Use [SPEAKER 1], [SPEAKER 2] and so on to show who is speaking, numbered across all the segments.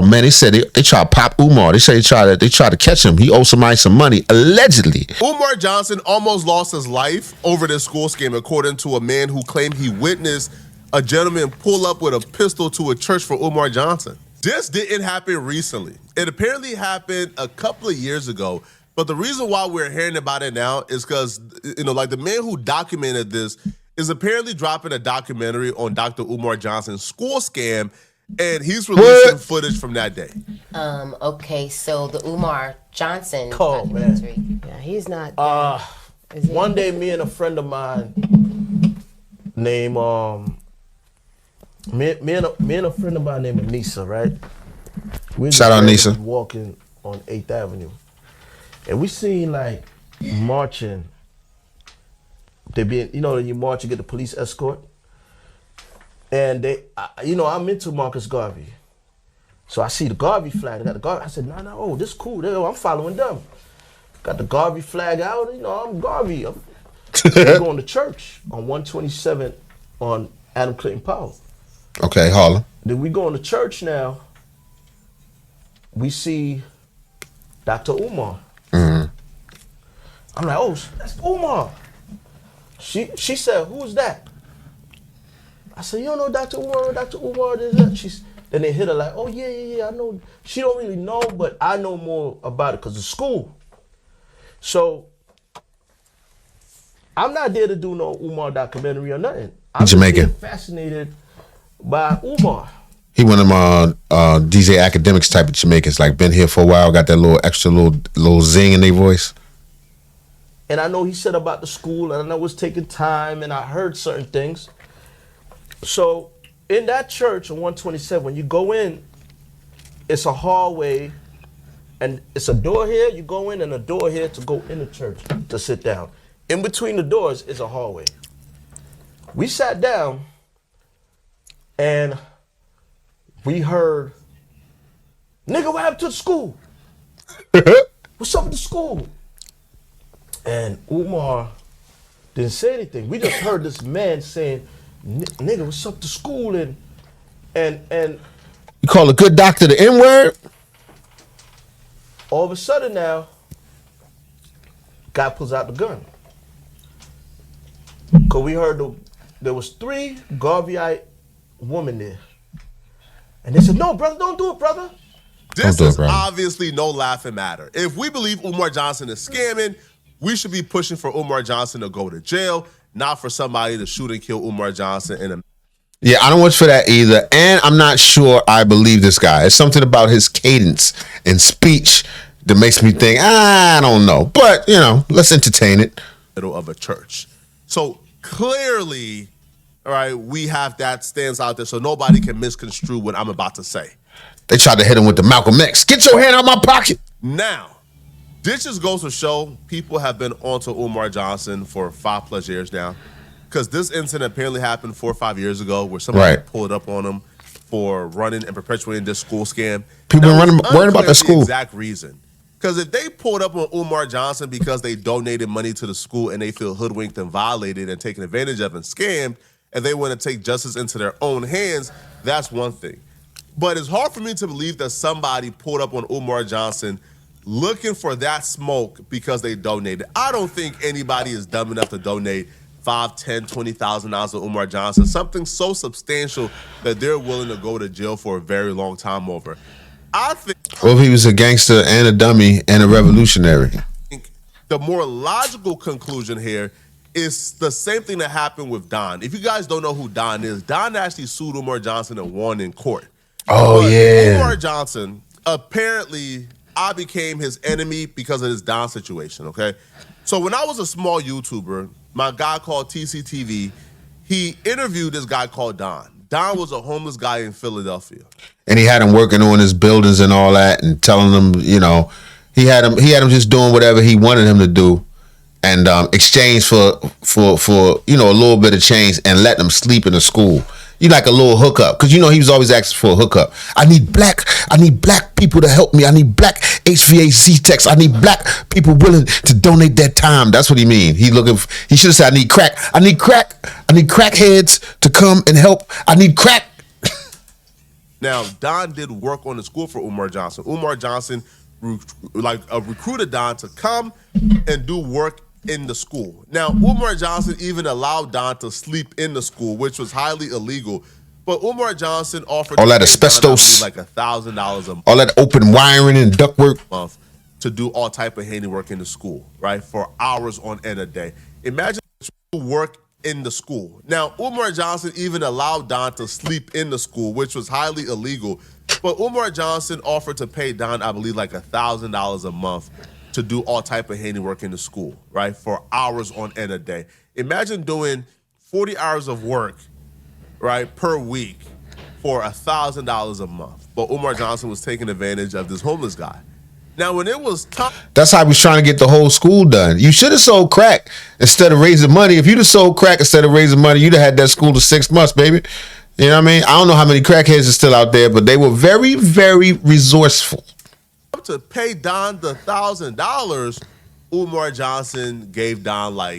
[SPEAKER 1] man, they said they try to pop Umar. They say they try to catch him. He owed somebody some money, allegedly.
[SPEAKER 2] Umar Johnson almost lost his life over this school scam, according to a man who claimed he witnessed a gentleman pull up with a pistol to a church for Umar Johnson. This didn't happen recently. It apparently happened a couple of years ago. But the reason why we're hearing about it now is because, like the man who documented this is apparently dropping a documentary on Dr. Umar Johnson's school scam, and he's releasing footage from that day.
[SPEAKER 3] Okay, so the Umar Johnson
[SPEAKER 4] documentary.
[SPEAKER 3] Man. Yeah, he's not.
[SPEAKER 4] One day, me and a friend of mine named me and a friend of mine named Anissa, right?
[SPEAKER 1] Shout out Anissa.
[SPEAKER 4] Walking on 8th Avenue, and we seen like marching. They being, you march, you get the police escort, and I'm into Marcus Garvey, so I see the Garvey flag. I got the Garvey. I said, no, this cool. I'm following them. Got the Garvey flag out. I'm Garvey. We're going to church on 127 on Adam Clayton Powell.
[SPEAKER 1] Okay, Harlem.
[SPEAKER 4] Then we go to church now. We see Dr. Umar.
[SPEAKER 1] Mm-hmm.
[SPEAKER 4] I'm like, oh, that's Umar. She said, who's that? I said, you don't know Dr. Umar? Dr. Umar, then they hit her like, oh, yeah, I know. She don't really know, but I know more about it because of school. So I'm not there to do no Umar documentary or nothing. I'm
[SPEAKER 1] Jamaican.
[SPEAKER 4] Fascinated by Umar.
[SPEAKER 1] He one of them DJ academics type of Jamaicans, like been here for a while, got that little extra little zing in their voice.
[SPEAKER 4] And I know he said about the school, and I know it's taking time, and I heard certain things. So in that church on 127, when you go in, it's a hallway, and it's a door here, you go in, and a door here to go in the church to sit down. In between the doors is a hallway. We sat down, and we heard, nigga, what happened to the school? What's up with the school? And Umar didn't say anything. We just heard this man saying, nigga, what's up to school? And
[SPEAKER 1] you call a good doctor the N-word?
[SPEAKER 4] All of a sudden now, guy pulls out the gun. Cause we heard there was 3 Garveyite women there. And they said, no, brother, don't do it, brother.
[SPEAKER 2] This is obviously no laughing matter. If we believe Umar Johnson is scamming, we should be pushing for Umar Johnson to go to jail, not for somebody to shoot and kill Umar Johnson.
[SPEAKER 1] Yeah, I don't watch for that either. And I'm not sure I believe this guy. It's something about his cadence and speech that makes me think, I don't know. But, let's entertain it.
[SPEAKER 2] Middle of a church. So clearly, all right, we have that stands out there so nobody can misconstrue what I'm about to say.
[SPEAKER 1] They tried to hit him with the Malcolm X. Get your hand out my pocket.
[SPEAKER 2] Now, this just goes to show people have been onto Umar Johnson for 5+ years now. Because this incident apparently happened 4 or 5 years ago where somebody pulled up on him for running and perpetuating this school scam.
[SPEAKER 1] People worrying about the school.
[SPEAKER 2] Exact reason. Because if they pulled up on Umar Johnson because they donated money to the school and they feel hoodwinked and violated and taken advantage of and scammed, and they want to take justice into their own hands, that's one thing. But it's hard for me to believe that somebody pulled up on Umar Johnson looking for that smoke because they donated. I don't think anybody is dumb enough to donate $5,000, $10,000, $20,000 to Umar Johnson, something so substantial that they're willing to go to jail for a very long time over. I think.
[SPEAKER 1] Well, he was a gangster and a dummy and a revolutionary.
[SPEAKER 2] The more logical conclusion here is the same thing that happened with Don. If you guys don't know who Don is, Don actually sued Umar Johnson and won in court.
[SPEAKER 1] Oh, yeah.
[SPEAKER 2] Umar Johnson, apparently, I became his enemy because of this Don situation, okay? So when I was a small YouTuber, my guy called TCTV, he interviewed this guy called Don. Don was a homeless guy in Philadelphia.
[SPEAKER 1] And he had him working on his buildings and all that and telling them, he had him just doing whatever he wanted him to do and exchange for a little bit of change and let them sleep in the school. You like a little hookup, because he was always asking for a hookup. I need black people to help me. I need black HVAC techs. I need black people willing to donate their time. That's what he mean. He should have said, I need crack. I need crackheads to come and help. I need crack.
[SPEAKER 2] Now, Don did work on the school for Umar Johnson. Umar Johnson recruited Don to come and do work in the school. Now, Umar Johnson even allowed Don to sleep in the school, which was highly illegal. But Umar Johnson offered
[SPEAKER 1] all
[SPEAKER 2] to
[SPEAKER 1] that
[SPEAKER 2] pay
[SPEAKER 1] asbestos,
[SPEAKER 2] Don, I believe, like $1,000 a
[SPEAKER 1] all that open wiring and ductwork
[SPEAKER 2] month to do all type of handiwork in the school, right? For hours on end a day. Imagine work in the school. Now, Umar Johnson even allowed Don to sleep in the school, which was highly illegal. But Umar Johnson offered to pay Don, I believe, like $1,000 a month to do all type of handiwork in the school, right? For hours on end a day. Imagine doing 40 hours of work, right, per week for $1,000 a month. But Umar Johnson was taking advantage of this homeless guy. Now, when it was tough,
[SPEAKER 1] that's how he was trying to get the whole school done. You should have sold crack instead of raising money. If you'd have sold crack instead of raising money, you'd have had that school to 6 months, baby. You know what I mean? I don't know how many crackheads are still out there, but they were very, very resourceful.
[SPEAKER 2] to pay Don the $1,000, Umar Johnson gave Don probably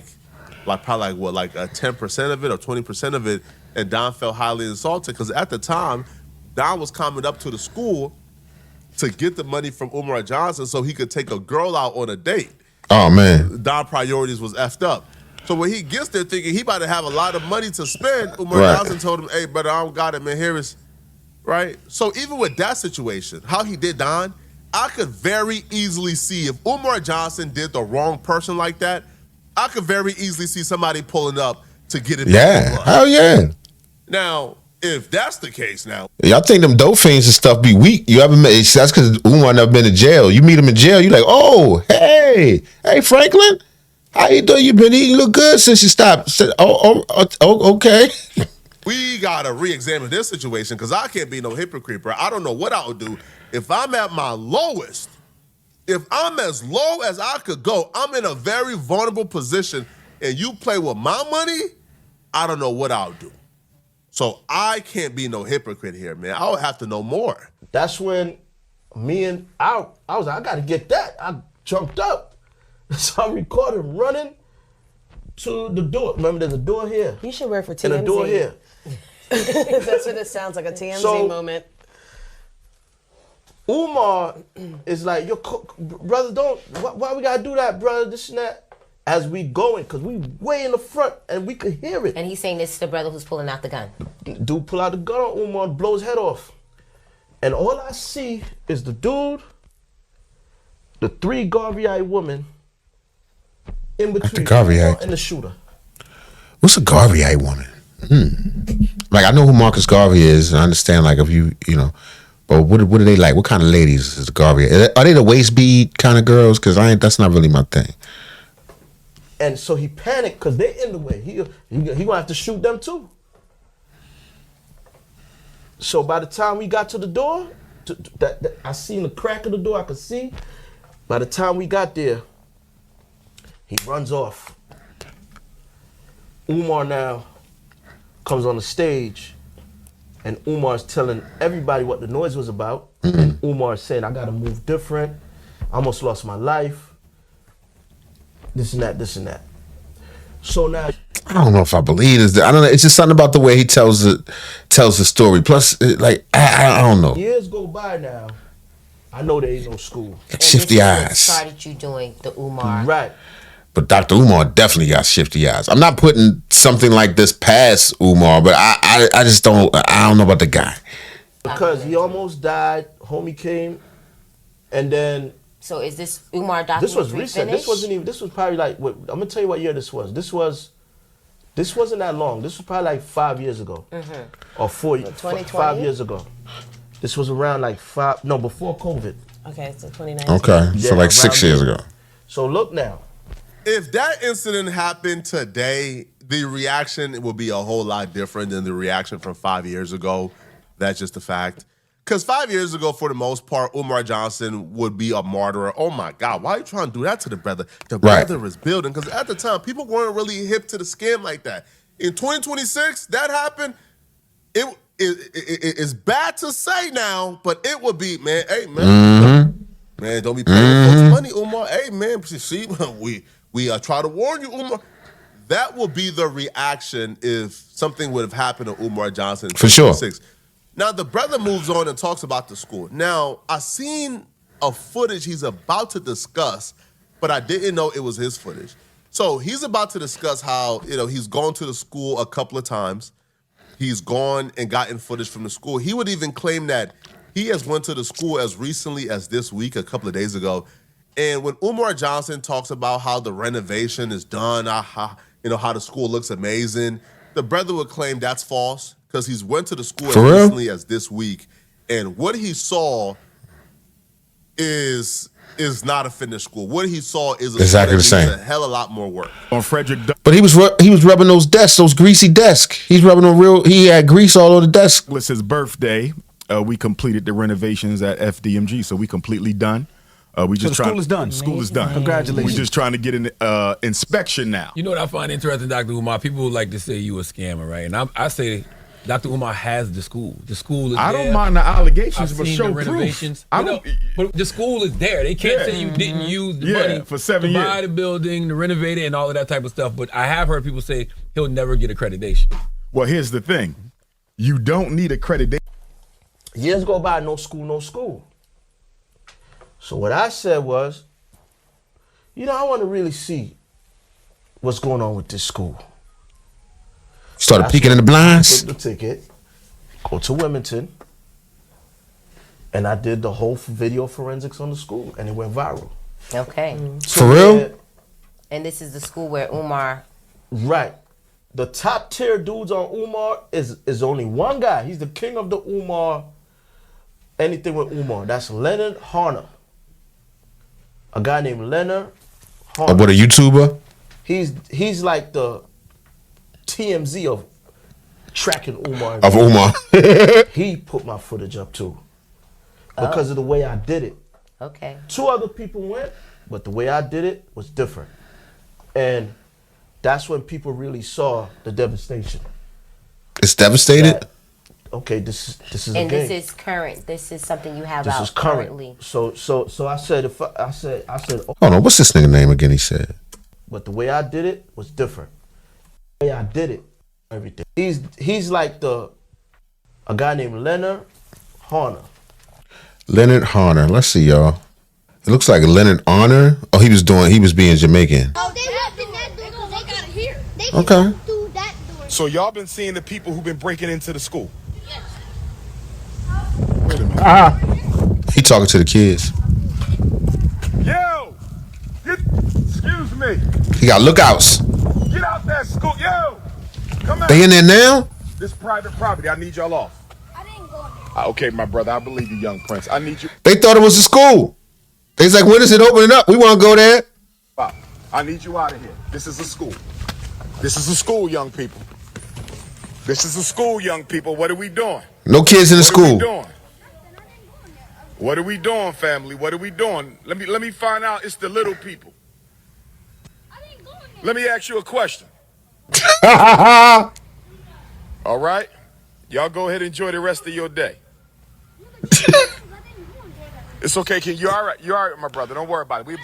[SPEAKER 2] a 10% of it or 20% of it, and Don felt highly insulted because at the time, Don was coming up to the school to get the money from Umar Johnson so he could take a girl out on a date.
[SPEAKER 1] Oh, man.
[SPEAKER 2] Don priorities was effed up. So when he gets there thinking he about to have a lot of money to spend, Umar
[SPEAKER 1] Right.
[SPEAKER 2] Johnson told him, hey, brother, I don't got it, man. Here is, right? So even with that situation, how he did Don, I could very easily see if Umar Johnson did the wrong person like that, I could very easily see somebody pulling up to get it.
[SPEAKER 1] Yeah. Hell yeah.
[SPEAKER 2] Now, if that's the case now.
[SPEAKER 1] Y'all think them dope fiends and stuff be weak. You haven't met, that's because Umar never been to jail. You meet him in jail, you like, oh, hey, Franklin, how you doing? You been eating, look good since you stopped. Said, okay.
[SPEAKER 2] We got to re-examine this situation because I can't be no hypocrite, bro. I don't know what I would do if I'm at my lowest. If I'm as low as I could go, I'm in a very vulnerable position, and you play with my money, I don't know what I'll do. So I can't be no hypocrite here, man. I would have to know more.
[SPEAKER 4] That's when I was like, I got to get that. I jumped up. So I'm recording, running to the door. Remember, there's a door here.
[SPEAKER 5] You should work for TMZ.
[SPEAKER 4] And a door here.
[SPEAKER 5] That's what it sounds like, a TMZ moment.
[SPEAKER 4] Umar is like, yo, brother, why we got to do that, brother, this and that. As we going, because we way in the front and we could hear it.
[SPEAKER 3] And he's saying this is the brother who's pulling out the gun.
[SPEAKER 4] Dude pull out the gun on Umar and blow his head off. And all I see is the dude, the 3 Garvey-eyed women, in between Umar and the shooter.
[SPEAKER 1] What's a Garvey-eyed woman? Like, I know who Marcus Garvey is, and I understand, like, if you know, but what are they like? What kind of ladies is Garvey? Are they the waist bead kind of girls? Because that's not really my thing.
[SPEAKER 4] And so he panicked because they're in the way. He gonna have to shoot them too. So by the time we got to the door, I seen the crack of the door. I could see. By the time we got there, he runs off. Umar now comes on the stage, and Umar's telling everybody what the noise was about. And Umar's saying, I gotta move different. I almost lost my life. This and that, this and that. So now,
[SPEAKER 1] I don't know if I believe this. I don't know. It's just something about the way he tells the story. Plus, like, I don't know.
[SPEAKER 4] Years go by now. I know there ain't no school.
[SPEAKER 1] Shifty eyes.
[SPEAKER 3] Started you doing the Umar.
[SPEAKER 4] Right.
[SPEAKER 1] But Dr. Umar definitely got shifty eyes. I'm not putting something like this past Umar, but I just don't. I don't know about the guy.
[SPEAKER 4] Because he almost died. Homie came, and then.
[SPEAKER 3] So is this Umar documentary
[SPEAKER 4] This was recent.
[SPEAKER 3] finished?
[SPEAKER 4] This wasn't even. This was probably like. I'm gonna tell you what year this was. This wasn't that long. This was probably like 5 years ago, or 5 years ago. This was around like before COVID.
[SPEAKER 5] Okay, so 2019.
[SPEAKER 1] Okay, so
[SPEAKER 4] Yeah,
[SPEAKER 1] like 6 years
[SPEAKER 4] around
[SPEAKER 1] ago.
[SPEAKER 4] So look now.
[SPEAKER 2] If that incident happened today, the reaction will be a whole lot different than the reaction from 5 years ago. That's just a fact. Because 5 years ago, for the most part, Umar Johnson would be a martyr. Oh, my God, why are you trying to do that to the brother? The brother is building. Because at the time, people weren't really hip to the scam like that. In 2026, that happened. It's bad to say now, but it would be, man, hey, man. Man, don't be paying folks money, Umar. Hey, man, see, we try to warn you, Umar. That would be the reaction if something would have happened to Umar Johnson in 2026.
[SPEAKER 1] For sure.
[SPEAKER 2] Now, the brother moves on and talks about the school. Now, I seen a footage he's about to discuss, but I didn't know it was his footage. So he's about to discuss how, he's gone to the school a couple of times. He's gone and gotten footage from the school. He would even claim that he has went to the school as recently as this week, a couple of days ago. And when Umar Johnson talks about how the renovation is done, how the school looks amazing, the brother would claim that's false because he's went to the school as recently as this week. And what he saw is not a finished school. What he saw is
[SPEAKER 1] exactly the same.
[SPEAKER 2] A hell of a lot more work.
[SPEAKER 6] On Frederick,
[SPEAKER 1] but he was rubbing those desks, those greasy desks. He's rubbing on real. He had grease all over the desk.
[SPEAKER 6] It was his birthday. We completed the renovations at FDMG, so we completely done. We just
[SPEAKER 7] school is done.
[SPEAKER 6] School is done.
[SPEAKER 7] Congratulations.
[SPEAKER 6] We're just trying to get an inspection now.
[SPEAKER 8] You know what I find interesting, Dr. Umar? People like to say you a scammer, right? And I say Dr. Umar has the school. The school is
[SPEAKER 6] I
[SPEAKER 8] there.
[SPEAKER 6] don't mind the allegations,
[SPEAKER 8] I've
[SPEAKER 6] but
[SPEAKER 8] seen
[SPEAKER 6] show
[SPEAKER 8] the
[SPEAKER 6] proof.
[SPEAKER 8] renovations. But the school is there. They can't say you didn't use the money
[SPEAKER 6] for 7
[SPEAKER 8] to
[SPEAKER 6] years.
[SPEAKER 8] buy the building, to renovate it, and all of that type of stuff. But I have heard people say he'll never get accreditation.
[SPEAKER 6] Well, here's the thing. You don't need accreditation.
[SPEAKER 4] Years go by, no school. So what I said was, I want to really see what's going on with this school.
[SPEAKER 1] Started peeking in the blinds.
[SPEAKER 4] Took the ticket, go to Wilmington, and I did the whole video forensics on the school, and it went viral.
[SPEAKER 3] Okay.
[SPEAKER 1] For real?
[SPEAKER 3] And this is the school where Umar.
[SPEAKER 4] Right. The top tier dudes on Umar is only one guy. He's the king of the Umar. Anything with Umar. That's Leonard Harner. A guy named Leonard Harner.
[SPEAKER 1] What, a YouTuber?
[SPEAKER 4] He's like the TMZ of tracking Umar.
[SPEAKER 1] Of Umar.
[SPEAKER 4] He put my footage up too. Because of the way I did it.
[SPEAKER 3] Okay.
[SPEAKER 4] 2 other people went, but the way I did it was different. And that's when people really saw the devastation.
[SPEAKER 1] It's devastated?
[SPEAKER 4] That, okay, this is
[SPEAKER 3] And
[SPEAKER 4] a game.
[SPEAKER 3] this is current. This is something you have
[SPEAKER 4] This
[SPEAKER 3] out
[SPEAKER 4] is current.
[SPEAKER 3] currently.
[SPEAKER 4] So I said I said oh,
[SPEAKER 1] Hold on, what's this nigga name again, he said?
[SPEAKER 4] but the way I did it was different. The way I did it, everything. He's like a guy named Leonard Harner.
[SPEAKER 1] Leonard Harner. Let's see, y'all. It looks like Leonard Honor. Oh, he was being Jamaican.
[SPEAKER 9] Oh, they left in that door. They got it here. They
[SPEAKER 1] Okay.
[SPEAKER 9] can do that door.
[SPEAKER 6] So y'all been seeing the people who've been breaking into the school?
[SPEAKER 9] Yes.
[SPEAKER 6] Wait a minute.
[SPEAKER 1] He talking to the kids.
[SPEAKER 6] Yo! Excuse me.
[SPEAKER 1] He got lookouts.
[SPEAKER 6] Get out that school. Yo! Come out.
[SPEAKER 1] They in there now?
[SPEAKER 6] This private property. I need y'all off.
[SPEAKER 9] I didn't go in there.
[SPEAKER 6] Okay, my brother. I believe you, young prince. I need you.
[SPEAKER 1] They thought it was a school. They was like, when is it opening up? We want to go there.
[SPEAKER 6] Wow. I need you out of here. This is a school. This is a school, young people. This is a school, young people. What are we doing?
[SPEAKER 1] No kids in the
[SPEAKER 6] What are we
[SPEAKER 1] school.
[SPEAKER 6] doing? What are we doing, family? What are we doing? Let me find out. It's the little people.
[SPEAKER 9] I didn't go in there.
[SPEAKER 6] Let me ask you a question. All right? Y'all go ahead and enjoy the rest of your day.
[SPEAKER 9] I didn't go in there.
[SPEAKER 6] It's okay, King. You all right? You all right, my brother? Don't worry about it. We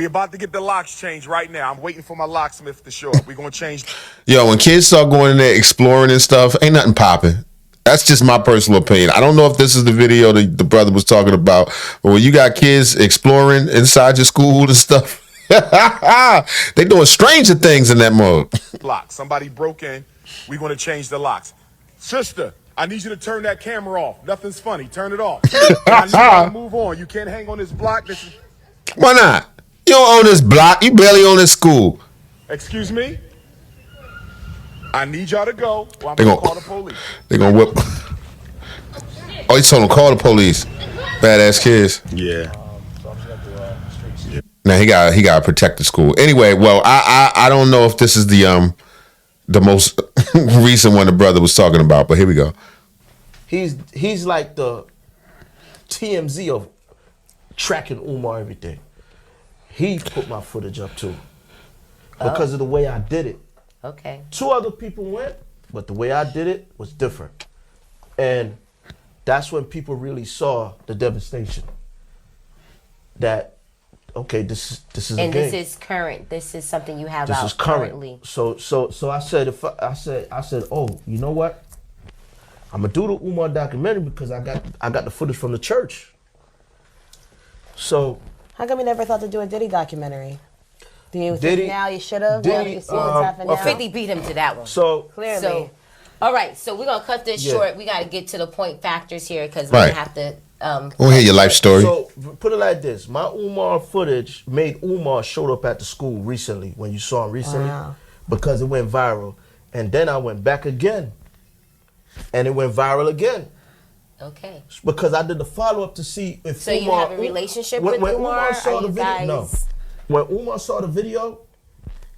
[SPEAKER 6] about to get the locks changed right now. I'm waiting for my locksmith to show up. We're gonna change.
[SPEAKER 1] Yo, when kids start going in there exploring and stuff, ain't nothing popping. That's just my personal opinion. I don't know if this is the video that the brother was talking about, but when you got kids exploring inside your school and stuff, they doing stranger things in that mode.
[SPEAKER 6] Lock. Somebody broke in. We're gonna change the locks. Sister, I need you to turn that camera off. Nothing's funny. Turn it off. I need you to move on. You can't hang on this block. This is.
[SPEAKER 1] Why not? You don't own this block. You barely own this school.
[SPEAKER 6] Excuse me? I need y'all to go or I'm
[SPEAKER 1] They
[SPEAKER 6] gonna
[SPEAKER 1] gon-
[SPEAKER 6] call the police.
[SPEAKER 1] They gonna whip. Oh, he told him call the police. Badass kids.
[SPEAKER 6] Yeah.
[SPEAKER 1] Now he got to protect the school. Anyway, well, I don't know if this is the most recent one the brother was talking about, but here we go.
[SPEAKER 4] He's like the TMZ of tracking Umar everything. He put my footage up too. Because of the way I did it.
[SPEAKER 3] Okay.
[SPEAKER 4] 2 other people went, but the way I did it was different. And that's when people really saw the devastation. That, okay, this is a game.
[SPEAKER 3] And this is current. This is something you have
[SPEAKER 4] This
[SPEAKER 3] out
[SPEAKER 4] is current.
[SPEAKER 3] currently.
[SPEAKER 4] So I said, I said, oh, you know what? I'm gonna do the Umar documentary because I got the footage from the church. So
[SPEAKER 5] How come you never thought to do a Diddy documentary? Do you
[SPEAKER 4] Diddy-
[SPEAKER 5] think now you should have?
[SPEAKER 4] Diddy,
[SPEAKER 5] You see what's happening
[SPEAKER 3] Well,
[SPEAKER 5] now?
[SPEAKER 3] 50 beat him to that one.
[SPEAKER 4] so
[SPEAKER 5] Clearly.
[SPEAKER 3] So, all right, so we're going to cut this
[SPEAKER 4] Yeah.
[SPEAKER 3] short. We got to get to the point factors here because we're
[SPEAKER 1] Right.
[SPEAKER 3] going to have to.
[SPEAKER 1] We'll hear your life story.
[SPEAKER 4] So put it like this: my Umar footage made Umar showed up at the school recently when you saw him recently,
[SPEAKER 5] Wow.
[SPEAKER 4] because it went viral, and then I went back again, and it went viral again
[SPEAKER 3] Okay.
[SPEAKER 4] because I did the follow up to see if
[SPEAKER 3] So you have a relationship with Umar?
[SPEAKER 4] saw
[SPEAKER 3] Are
[SPEAKER 4] the
[SPEAKER 3] you
[SPEAKER 4] video,
[SPEAKER 3] guys-
[SPEAKER 4] no. When Umar saw the video,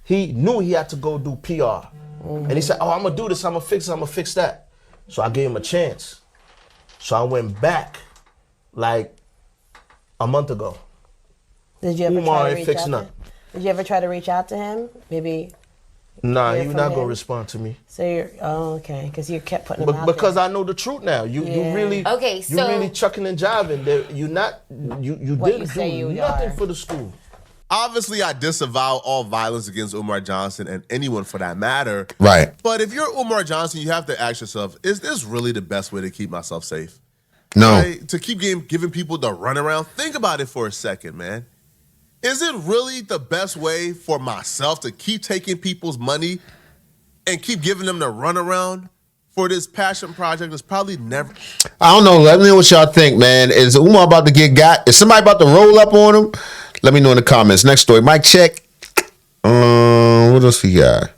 [SPEAKER 4] he knew he had to go do PR, and he said, "Oh, I'm gonna do this. I'm gonna fix it. I'm gonna fix that." So I gave him a chance. So I went back, like a month ago.
[SPEAKER 5] Did you ever
[SPEAKER 4] Umar
[SPEAKER 5] try to
[SPEAKER 4] ain't
[SPEAKER 5] reach
[SPEAKER 4] fixing
[SPEAKER 5] out?
[SPEAKER 4] nothing.
[SPEAKER 5] Did you ever try to reach out to him? Maybe.
[SPEAKER 4] Nah,
[SPEAKER 5] Hear
[SPEAKER 4] he
[SPEAKER 5] from
[SPEAKER 4] not gonna
[SPEAKER 5] him?
[SPEAKER 4] respond to me.
[SPEAKER 5] So you're okay because you kept putting him out
[SPEAKER 4] Because
[SPEAKER 5] there.
[SPEAKER 4] I know the truth now. You
[SPEAKER 5] Yeah.
[SPEAKER 4] really
[SPEAKER 3] Okay,
[SPEAKER 4] you
[SPEAKER 3] so-
[SPEAKER 4] really chucking and jiving. You
[SPEAKER 5] What
[SPEAKER 4] didn't
[SPEAKER 5] you say
[SPEAKER 4] do
[SPEAKER 5] you
[SPEAKER 4] nothing
[SPEAKER 5] are.
[SPEAKER 4] for the school.
[SPEAKER 2] Obviously, I disavow all violence against Umar Johnson and anyone for that matter.
[SPEAKER 1] Right.
[SPEAKER 2] But if you're Umar Johnson, you have to ask yourself, is this really the best way to keep myself safe?
[SPEAKER 1] No.
[SPEAKER 2] Right? To keep giving people the runaround? Think about it for a second, man. Is it really the best way for myself to keep taking people's money and keep giving them the runaround for this passion project that's probably never...
[SPEAKER 1] I don't know. Let me know what y'all think, man. Is Umar about to get got? Is somebody about to roll up on him? Let me know in the comments. Next story. Mic check. What else we got?